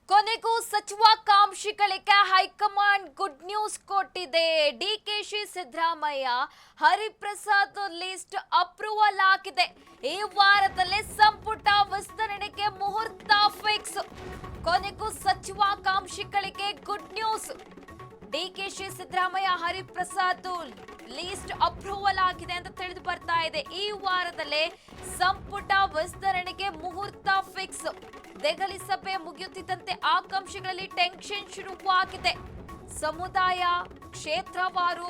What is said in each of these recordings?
ಕೊನೆಗೂ ಸಚಿವಾಕಾಂಕ್ಷಿಗಳಿಗೆ high command good news ಕೊಟ್ಟಿದೆ. DKShi Siddaramaiah Hariprasad list approval ಆಗಿದೆ. ಈ ವಾರದಲ್ಲೇ ಸಂಪುಟ ವಿಸ್ತರಣೆಗೆ ಮುಹೂರ್ತ ಫಿಕ್ಸ್. ಕೊನೆಗೂ ಸಚಿವಾಕಾಂಕ್ಷಿಗಳಿಗೆ good news. DKShi Siddaramaiah Hariprasad list approval ಆಗಿದೆ ಅಂತ ತಿಳಿದು ಬರ್ತಾ ಇದೆ. ಈ ವಾರದಲ್ಲೇ ಸಂಪುಟ ವಿಸ್ತರಣೆಗೆ ಮುಹೂರ್ತ ಫಿಕ್ಸ್. ದೆಹಲಿ ಸಭೆ ಮುಗಿಯುತ್ತಿದ್ದಂತೆ ಆಕಾಂಕ್ಷಿಗಳಲ್ಲಿ ಟೆನ್ಷನ್ ಶುರುವಾಗಿದೆ. ಸಮುದಾಯ ಕ್ಷೇತ್ರವಾರು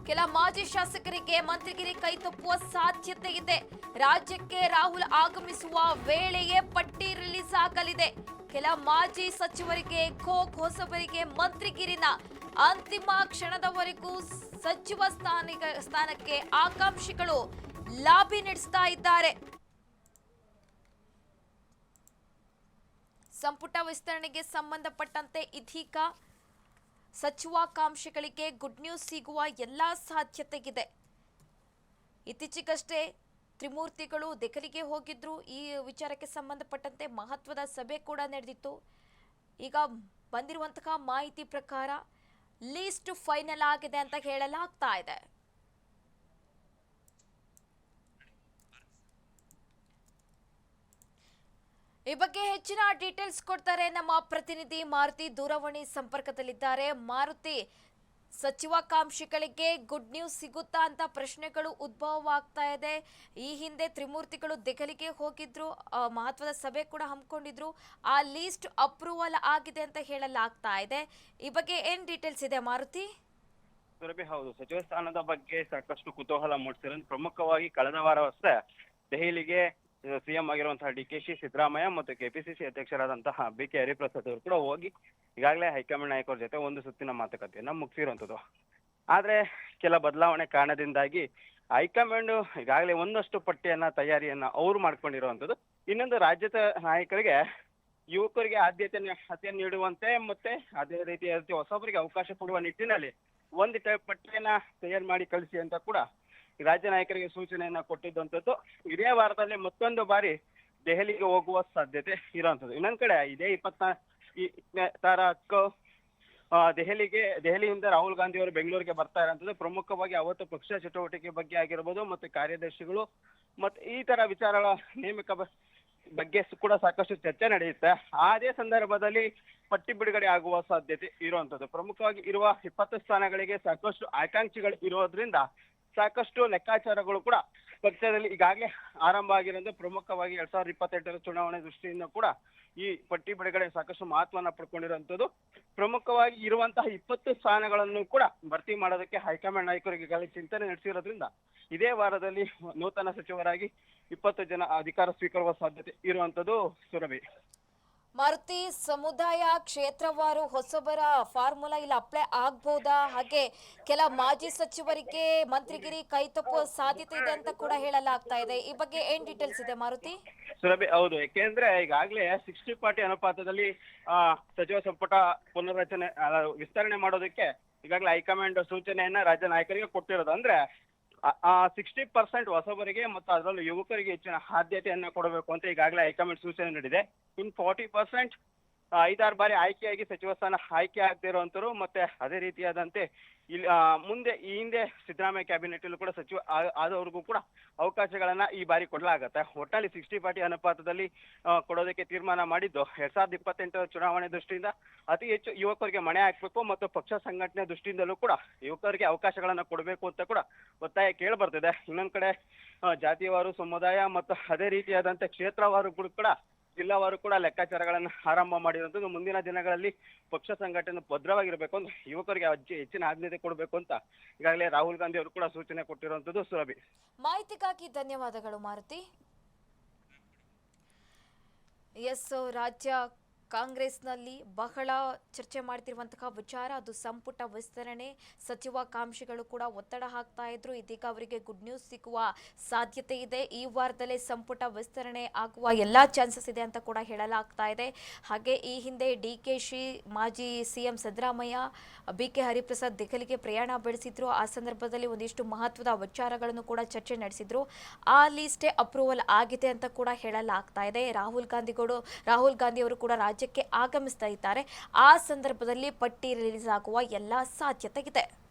ಕೆಲ ಮಾಜಿ ಶಾಸಕರಿಗೆ ಮಂತ್ರಿಗಿರಿ ಕೈತಪ್ಪುವ ಸಾಧ್ಯತೆ ಇದೆ. ರಾಜ್ಯಕ್ಕೆ ರಾಹುಲ್ ಆಗಮಿಸುವ ವೇಳೆಯೇ ಪಟ್ಟಿ ರಿಲೀಸ್ ಆಗಲಿದೆ. ಕೆಲ ಮಾಜಿ ಸಚಿವರಿಗೆ ಹೊಸಬರಿಗೆ ಮಂತ್ರಿಗಿರಿನ ಅಂತಿಮ ಕ್ಷಣದವರೆಗೂ ಸಚಿವ ಸ್ಥಾನಕ್ಕೆ ಆಕಾಂಕ್ಷಿಗಳು ಲಾಬಿ ನಡೆಸ್ತಾ ಇದ್ದಾರೆ. ಸಂಪುಟ ವಿಸ್ತರಣೆಗೆ ಸಂಬಂಧಪಟ್ಟಂತೆ ಇದೀಗ ಸಚಿವಾಕಾಂಕ್ಷಿಗಳಿಗೆ ಗುಡ್ ನ್ಯೂಸ್ ಸಿಗುವ ಎಲ್ಲಾ ಸಾಧ್ಯತೆ ಇದೆ. ಇತ್ತೀಚೆಗಷ್ಟೇ ತ್ರಿಮೂರ್ತಿಗಳು ದೆಹಲಿಗೆ ಹೋಗಿದ್ರು. ಈ ವಿಚಾರಕ್ಕೆ ಸಂಬಂಧಪಟ್ಟಂತೆ ಮಹತ್ವದ ಸಭೆ ಕೂಡ ನಡೆದಿತ್ತು. ಈಗ ಬಂದಿರುವಂತಹ ಮಾಹಿತಿ ಪ್ರಕಾರ ಲಿಸ್ಟ್ ಫೈನಲ್ ಆಗಿದೆ ಅಂತ ಹೇಳಲಾಗ್ತಾ ಇದೆ. ಈ ಬಗ್ಗೆ ಹೆಚ್ಚಿನ ಡೀಟೇಲ್ಸ್ ಕೊಡ್ತಾರೆ ನಮ್ಮ ಪ್ರತಿನಿಧಿ ಮಾರುತಿ. ದೂರವಾಣಿ ಸಂಪರ್ಕದಲ್ಲಿದ್ದಾರೆ. ಮಾರುತಿ, ಸಚಿವಾಕಾಂಕ್ಷಿಗಳಿಗೆ ಗುಡ್ ನ್ಯೂಸ್ ಸಿಗುತ್ತಾ ಅಂತ ಪ್ರಶ್ನೆಗಳು ಉದ್ಭವವಾಗ್ತಾ ಇದೆ. ಈ ಹಿಂದೆ ತ್ರಿಮೂರ್ತಿಗಳು ದೆಹಲಿಗೆ ಹೋಗಿದ್ರು, ಮಹತ್ವದ ಸಭೆ ಕೂಡ ಹಮ್ಮಿಕೊಂಡಿದ್ರು. ಆ ಲಿಸ್ಟ್ ಅಪ್ರೂವಲ್ ಆಗಿದೆ ಅಂತ ಹೇಳಲಾಗ್ತಾ ಇದೆ. ಈ ಬಗ್ಗೆ ಏನ್ ಡೀಟೇಲ್ಸ್ ಇದೆ ಮಾರುತಿ? ಸುರಭಿ, ಹೌದು, ಸಚಿವ ಸ್ಥಾನದ ಬಗ್ಗೆ ಸಾಕಷ್ಟು ಕುತೂಹಲ ಮೂಡಿಸಿರೋದು. ಪ್ರಮುಖವಾಗಿ ಕಳೆದ ವಾರವಷ್ಟೇ ದೆಹಲಿಗೆ ಸಿಎಂ ಆಗಿರುವಂತಹ ಡಿಕೆಶಿ ಸಿದ್ದರಾಮಯ್ಯ ಮತ್ತು ಕೆಪಿಸಿಸಿ ಅಧ್ಯಕ್ಷರಾದಂತಹ BK ಹರಿಪ್ರಸಾದ್ ಅವರು ಕೂಡ ಹೋಗಿ ಈಗಾಗಲೇ ಹೈಕಮಾಂಡ್ ನಾಯಕರ ಜೊತೆ ಒಂದು ಸುತ್ತಿನ ಮಾತುಕತೆಯನ್ನ ಮುಗಿಸಿರುವಂಥದ್ದು. ಆದ್ರೆ ಕೆಲ ಬದಲಾವಣೆ ಕಾರಣದಿಂದಾಗಿ ಹೈಕಮಾಂಡ್ ಈಗಾಗಲೇ ಒಂದಷ್ಟು ಪಟ್ಟಿಯನ್ನ ತಯಾರಿಯನ್ನ ಅವ್ರು ಮಾಡ್ಕೊಂಡಿರುವಂಥದ್ದು. ಇನ್ನೊಂದು ರಾಜ್ಯದ ನಾಯಕರಿಗೆ ಯುವಕರಿಗೆ ಆದ್ಯತೆ ನೀಡುವಂತೆ ಮತ್ತೆ ಅದೇ ರೀತಿ ಹೊಸಬರಿಗೆ ಅವಕಾಶ ಕೊಡುವ ನಿಟ್ಟಿನಲ್ಲಿ ಒಂದು ಪಟ್ಟಿಯನ್ನ ತಯಾರು ಮಾಡಿ ಕಳಿಸಿ ಅಂತ ಕೂಡ ರಾಜ್ಯ ನಾಯಕರಿಗೆ ಸೂಚನೆಯನ್ನ ಕೊಟ್ಟಿದ್ದಂಥದ್ದು. ಇದೇ ವಾರದಲ್ಲಿ ಮತ್ತೊಂದು ಬಾರಿ ದೆಹಲಿಗೆ ಹೋಗುವ ಸಾಧ್ಯತೆ ಇರುವಂಥದ್ದು. ಇನ್ನೊಂದ್ ಕಡೆ ಇದೇ 24 ದೆಹಲಿಯಿಂದ ರಾಹುಲ್ ಗಾಂಧಿ ಅವರು ಬೆಂಗಳೂರಿಗೆ ಬರ್ತಾ ಇರೋಂಥದ್ದು. ಪ್ರಮುಖವಾಗಿ ಅವತ್ತು ಪಕ್ಷ ಚಟುವಟಿಕೆ ಬಗ್ಗೆ ಆಗಿರ್ಬೋದು ಮತ್ತೆ ಕಾರ್ಯದರ್ಶಿಗಳು ಮತ್ತೆ ಈ ತರ ವಿಚಾರಗಳ ನೇಮಕ ಬಗ್ಗೆ ಕೂಡ ಸಾಕಷ್ಟು ಚರ್ಚೆ ನಡೆಯುತ್ತೆ. ಅದೇ ಸಂದರ್ಭದಲ್ಲಿ ಪಟ್ಟಿ ಬಿಡುಗಡೆ ಆಗುವ ಸಾಧ್ಯತೆ ಇರುವಂತದ್ದು. ಪ್ರಮುಖವಾಗಿ ಇರುವ 20 ಸ್ಥಾನಗಳಿಗೆ ಸಾಕಷ್ಟು ಆಕಾಂಕ್ಷಿಗಳು ಇರೋದ್ರಿಂದ ಸಾಕಷ್ಟು ಲೆಕ್ಕಾಚಾರಗಳು ಕೂಡ ಪಕ್ಷದಲ್ಲಿ ಈಗಾಗಲೇ ಆರಂಭ ಆಗಿರೋದು. ಪ್ರಮುಖವಾಗಿ 2028 ಚುನಾವಣೆ ದೃಷ್ಟಿಯಿಂದ ಕೂಡ ಈ ಪಟ್ಟಿ ಬಿಡುಗಡೆ ಸಾಕಷ್ಟು ಮಹತ್ವನ ಪಡ್ಕೊಂಡಿರುವಂತದ್ದು. ಪ್ರಮುಖವಾಗಿ ಇರುವಂತಹ 20 ಸ್ಥಾನಗಳನ್ನು ಕೂಡ ಭರ್ತಿ ಮಾಡೋದಕ್ಕೆ ಹೈಕಮಾಂಡ್ ನಾಯಕರಿಗೆ ಈಗಾಗಲೇ ಚಿಂತನೆ ನಡೆಸಿರೋದ್ರಿಂದ ಇದೇ ವಾರದಲ್ಲಿ ನೂತನ ಸಚಿವರಾಗಿ 20 ಜನ ಅಧಿಕಾರ ಸ್ವೀಕರಿಸುವ ಸಾಧ್ಯತೆ ಇರುವಂತದ್ದು. ಸುರಭಿ, ಮಾರುತಿ, ಸಮುದಾಯ ಕ್ಷೇತ್ರವಾರು ಹೊಸಬರ ಫಾರ್ಮುಲಾ ಇಲ್ಲಿ ಅಪ್ಲೈ ಆಗ್ಬೋದಾ? ಹಾಗೆ ಕೆಲ ಮಾಜಿ ಸಚಿವರಿಗೆ ಮಂತ್ರಿಗಿರಿ ಕೈತಪ್ಪುವ ಸಾಧ್ಯತೆ ಇದೆ ಅಂತ ಕೂಡ ಹೇಳಲಾಗ್ತಾ ಇದೆ. ಈ ಬಗ್ಗೆ ಏನ್ ಡೀಟೇಲ್ಸ್ ಇದೆ ಮಾರುತಿ? ಸುರಭಿ, ಹೌದು, ಯಾಕೆಂದ್ರೆ ಈಗಾಗಲೇ 60-40 ಅನುಪಾತದಲ್ಲಿ ಸಚಿವ ಸಂಪುಟ ಪುನರ್ರಚನೆ ವಿಸ್ತರಣೆ ಮಾಡೋದಕ್ಕೆ ಈಗಾಗಲೇ ಹೈಕಮಾಂಡ್ ಸೂಚನೆಯನ್ನ ರಾಜ್ಯ ನಾಯಕರಿಗೆ ಕೊಟ್ಟಿರೋದು. ಅಂದ್ರೆ 60% ಹೊಸಬರಿಗೆ ಮತ್ತು ಅದರಲ್ಲೂ ಯುವಕರಿಗೆ ಹೆಚ್ಚಿನ ಆದ್ಯತೆಯನ್ನ ಕೊಡಬೇಕು ಅಂತ ಈಗಾಗಲೇ ಹೈಕಮಾಂಡ್ ಸೂಚನೆ ನೀಡಿದೆ. ಇನ್ 40% 5-6 ಬಾರಿ ಆಯ್ಕೆಯಾಗಿ ಸಚಿವ ಸ್ಥಾನ ಆಯ್ಕೆ ಆಗದೆ ಇರುವಂತರು ಮತ್ತೆ ಅದೇ ರೀತಿಯಾದಂತೆ ಇಲ್ಲಿ ಮುಂದೆ ಈ ಹಿಂದೆ ಸಿದ್ದರಾಮಯ್ಯ ಕ್ಯಾಬಿನೆಟ್ ಅಲ್ಲೂ ಕೂಡ ಸಚಿವ ಆದವ್ರಿಗೂ ಕೂಡ ಅವಕಾಶಗಳನ್ನ ಈ ಬಾರಿ ಕೊಡಲಾಗತ್ತೆ. ಒಟ್ಟಲ್ಲಿ 60-40 ಅನುಪಾತದಲ್ಲಿ ಕೊಡೋದಕ್ಕೆ ತೀರ್ಮಾನ ಮಾಡಿದ್ದು. 2028 ಚುನಾವಣೆ ದೃಷ್ಟಿಯಿಂದ ಅತಿ ಹೆಚ್ಚು ಯುವಕರಿಗೆ ಮಣೆ ಹಾಕ್ಬೇಕು ಮತ್ತು ಪಕ್ಷ ಸಂಘಟನೆ ದೃಷ್ಟಿಯಿಂದಲೂ ಕೂಡ ಯುವಕರಿಗೆ ಅವಕಾಶಗಳನ್ನ ಕೊಡಬೇಕು ಅಂತ ಕೂಡ ಒತ್ತಾಯ ಕೇಳಿ ಬರ್ತಿದೆ. ಇನ್ನೊಂದ್ ಕಡೆ ಜಾತಿವಾರು, ಸಮುದಾಯ ಮತ್ತು ಅದೇ ರೀತಿಯಾದಂತೆ ಕ್ಷೇತ್ರವಾರುಗಳು ಕೂಡ ಜಿಲ್ಲಾವಾರು ಕೂಡ ಲೆಕ್ಕಾಚಾರಗಳನ್ನ ಆರಂಭ ಮಾಡಿರುವಂತದ್ದು. ಮುಂದಿನ ದಿನಗಳಲ್ಲಿ ಪಕ್ಷ ಸಂಘಟನೆ ಭದ್ರವಾಗಿರ್ಬೇಕು ಅಂತ ಯುವಕರಿಗೆ ಹೆಚ್ಚಿನ ಆದ್ಯತೆ ಕೊಡಬೇಕು ಅಂತ ಈಗಾಗಲೇ ರಾಹುಲ್ ಗಾಂಧಿ ಅವರು ಕೂಡ ಸೂಚನೆ ಕೊಟ್ಟಿರುವಂತದ್ದು. ಸುರಭಿ, ಮಾಹಿತಿಗಾಗಿ ಧನ್ಯವಾದಗಳು ಮಾರುತಿ. ರಾಜ್ಯ ಕಾಂಗ್ರೆಸ್ನಲ್ಲಿ ಬಹಳ ಚರ್ಚೆ ಮಾಡ್ತಿರುವಂತಹ ವಿಚಾರ ಅದು ಸಂಪುಟ ವಿಸ್ತರಣೆ. ಸಚಿವಾಕಾಂಕ್ಷಿಗಳು ಕೂಡ ಒತ್ತಡ ಹಾಕ್ತಾ ಇದ್ರು. ಇದೀಗ ಅವರಿಗೆ ಗುಡ್ ನ್ಯೂಸ್ ಸಿಗುವ ಸಾಧ್ಯತೆ ಇದೆ. ಈ ವಾರದಲ್ಲೇ ಸಂಪುಟ ವಿಸ್ತರಣೆ ಆಗುವ ಎಲ್ಲಾ ಚಾನ್ಸಸ್ ಇದೆ ಅಂತ ಕೂಡ ಹೇಳಲಾಗ್ತಾ ಇದೆ. ಹಾಗೆ ಈ ಹಿಂದೆ ಡಿಕೆಶಿ, ಮಾಜಿ ಸಿಎಂ ಸಿದ್ದರಾಮಯ್ಯ, ಬಿಕೆ ಹರಿಪ್ರಸಾದ್ ದೆಹಲಿಗೆ ಪ್ರಯಾಣ ಬೆಳೆಸಿದ್ರು. ಆ ಸಂದರ್ಭದಲ್ಲಿ ಒಂದಿಷ್ಟು ಮಹತ್ವದ ವಿಚಾರಗಳನ್ನು ಕೂಡ ಚರ್ಚೆ ನಡೆಸಿದ್ರು. ಆ ಲಿಸ್ಟೇ ಅಪ್ರೂವಲ್ ಆಗಿದೆ ಅಂತ ಕೂಡ ಹೇಳಲಾಗ್ತಾ ಇದೆ. ರಾಹುಲ್ ಗಾಂಧಿ ಅವರು ಕೂಡ ರಾಜ್ಯಕ್ಕೆ ಆಗಮಿಸ್ತಾ ಇದ್ದಾರೆ. ಆ ಸಂದರ್ಭದಲ್ಲಿ ಪಟ್ಟಿ ರಿಲೀಸ್ ಆಗುವ ಎಲ್ಲ ಸಾಧ್ಯತೆ ಇದೆ.